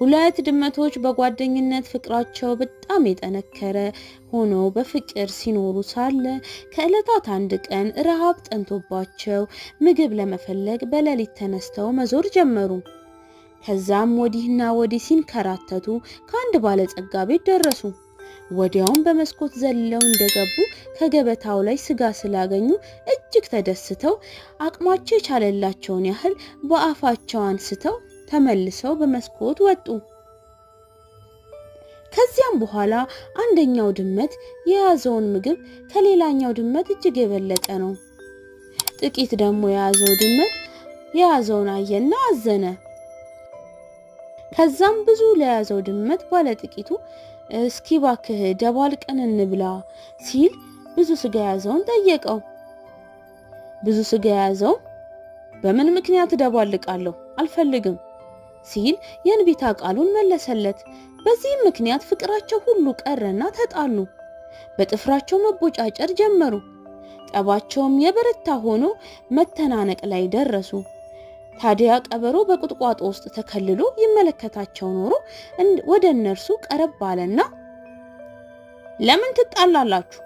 ሁለቱ ድመቶች በጓደኝነት ፍቅራቸው በጣም የጠነከረ ሆኖ በፍቅር ሲኖሩ ሳለ ከዕለታት አንድ ቀን ረሃብ ጠንቶባቸው ምግብ ለመፈለግ በሌሊት ተነስተው መዞር ጀመሩ። ከዛም ወዲህና ወዲህ ሲንከራተቱ ከአንድ ባለጸጋ ቤት ደረሱ። ወዲያውም በመስኮት ዘለው እንደገቡ ከገበታው ላይ ስጋ ስላገኙ እጅግ ተደስተው አቅማቸው የቻለላቸውን ያህል በአፋቸው አንስተው ተመልሰው በመስኮት ወጡ። ከዚያም በኋላ አንደኛው ድመት የያዘውን ምግብ ከሌላኛው ድመት እጅግ የበለጠ ነው። ጥቂት ደግሞ የያዘው ድመት የያዘውን አየና አዘነ። ከዛም ብዙ ለያዘው ድመት ባለ ጥቂቱ እስኪ ባክህ ደባልቀን እንብላ ሲል ብዙ ስጋ ያዘውን ጠየቀው። ብዙ ስጋ ያዘው በምን ምክንያት ደባልቃለሁ አልፈልግም ሲል የንቢታ ቃሉን መለሰለት። በዚህ ምክንያት ፍቅራቸው ሁሉ ቀረና ተጣሉ። በጥፍራቸው መቦጫጨር ጀመሩ። ጠባቸውም የበረታ ሆኖ መተናነቅ ላይ ደረሱ። ታዲያ ቀበሮ በቁጥቋጦ ውስጥ ተከልሎ ይመለከታቸው ኖሮ ወደ እነርሱ ቀረብ አለና ለምን ትጣላላችሁ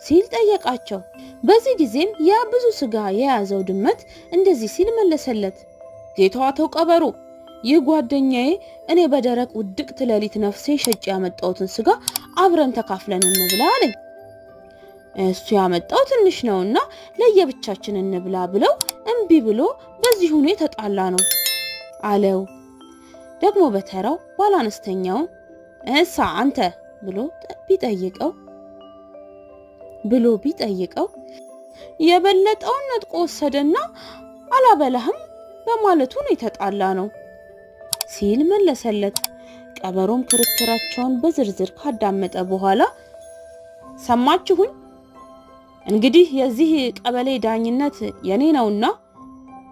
ሲል ጠየቃቸው። በዚህ ጊዜም ያ ብዙ ስጋ የያዘው ድመት እንደዚህ ሲል መለሰለት። ጌታው ቀበሮ ይህ ጓደኛዬ እኔ በደረቅ ውድቅት ሌሊት ነፍሴን ሸጬ ያመጣሁትን ስጋ አብረን ተካፍለን እንብላ አለኝ። እሱ ያመጣው ትንሽ ነውና ለየብቻችን እንብላ ብለው እንቢ ብሎ በዚህ ሆኖ ተጣላ ነው አለው። ደግሞ በተራው ባላነስተኛው እሳ አንተ ብሎ ቢጠይቀው የበለጠውን ነጥቆ ወሰደና አላበላህም በማለቱ ነው የተጣላ ነው ሲል መለሰለት። ቀበሮም ክርክራቸውን በዝርዝር ካዳመጠ በኋላ ሰማችሁኝ እንግዲህ የዚህ ቀበሌ ዳኝነት የኔ ነውና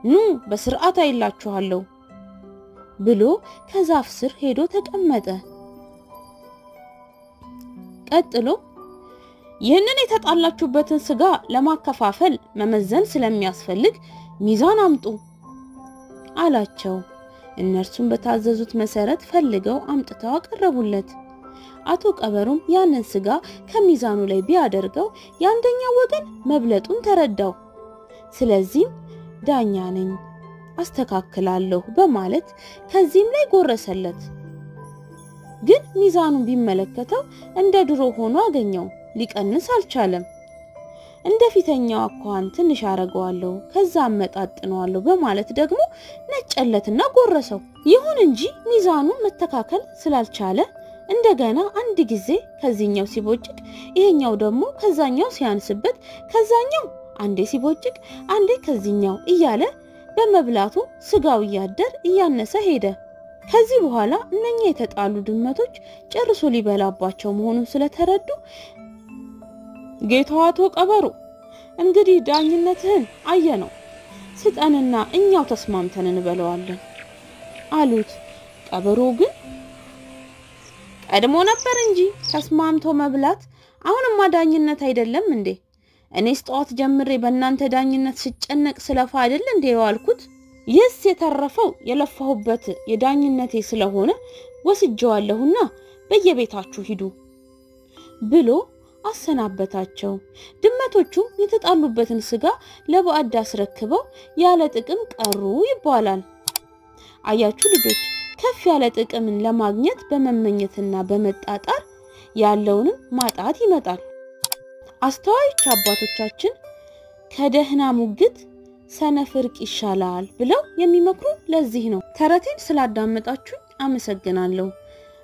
ኑ በስርዓት አይላችኋለሁ ብሎ ከዛፍ ስር ሄዶ ተቀመጠ። ቀጥሎ ይህንን የተጣላችሁበትን ስጋ ለማከፋፈል መመዘን ስለሚያስፈልግ ሚዛን አምጡ አላቸው። እነርሱም በታዘዙት መሰረት ፈልገው አምጥተው አቀረቡለት። አቶ ቀበሮም ያንን ስጋ ከሚዛኑ ላይ ቢያደርገው ያንደኛው ወገን መብለጡን ተረዳው። ስለዚህ ዳኛ ነኝ አስተካክላለሁ በማለት ከዚህም ላይ ጎረሰለት። ግን ሚዛኑን ቢመለከተው እንደ ድሮ ሆኖ አገኘው። ሊቀንስ አልቻለም። እንደፊተኛው አኳን ትንሽ አረጋዋለሁ ከዛ አመጣጥነዋለሁ በማለት ደግሞ ነጨለትና ጎረሰው። ይሁን እንጂ ሚዛኑን መተካከል ስላልቻለ እንደገና አንድ ጊዜ ከዚህኛው ሲቦጭቅ ይሄኛው ደግሞ ከዛኛው ሲያንስበት ከዛኛው አንዴ ሲቦጭቅ አንዴ ከዚህኛው እያለ በመብላቱ ስጋው ያደር እያነሰ ሄደ። ከዚህ በኋላ እነኛ የተጣሉ ድመቶች ጨርሶ ሊበላባቸው መሆኑን ስለተረዱ ጌታው ቀበሮ እንግዲህ ዳኝነትህን አየነው ስጠንና እኛው ተስማምተን እንበለዋለን አሉት። ቀበሮ ግን ቀድሞ ነበር እንጂ ተስማምቶ መብላት አሁንማ ዳኝነት አይደለም እንዴ? እኔስ ጧት ጀምሬ በእናንተ ዳኝነት ስጨነቅ ስለፋ አይደል እንዴ ያልኩት? ይስ የተረፈው የለፋሁበት የዳኝነቴ ስለሆነ ወስጄዋለሁና በየቤታችሁ ሂዱ ብሎ አሰናበታቸው። ድመቶቹ የተጣሉበትን ስጋ ለባዕድ አስረክበው ያለ ጥቅም ቀሩ ይባላል። አያችሁ ልጆች ከፍ ያለ ጥቅምን ለማግኘት በመመኘትና በመጣጣር ያለውንም ማጣት ይመጣል። አስተዋዮች አባቶቻችን ከደህና ሙግት ሰነፍ እርቅ ይሻላል ብለው የሚመክሩ ለዚህ ነው። ተረቴን ስላዳመጣችሁ አመሰግናለሁ።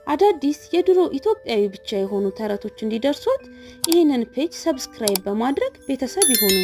አዳዲስ የድሮ ኢትዮጵያዊ ብቻ የሆኑ ተረቶች እንዲደርሱት ይህንን ፔጅ ሰብስክራይብ በማድረግ ቤተሰብ ይሁኑ።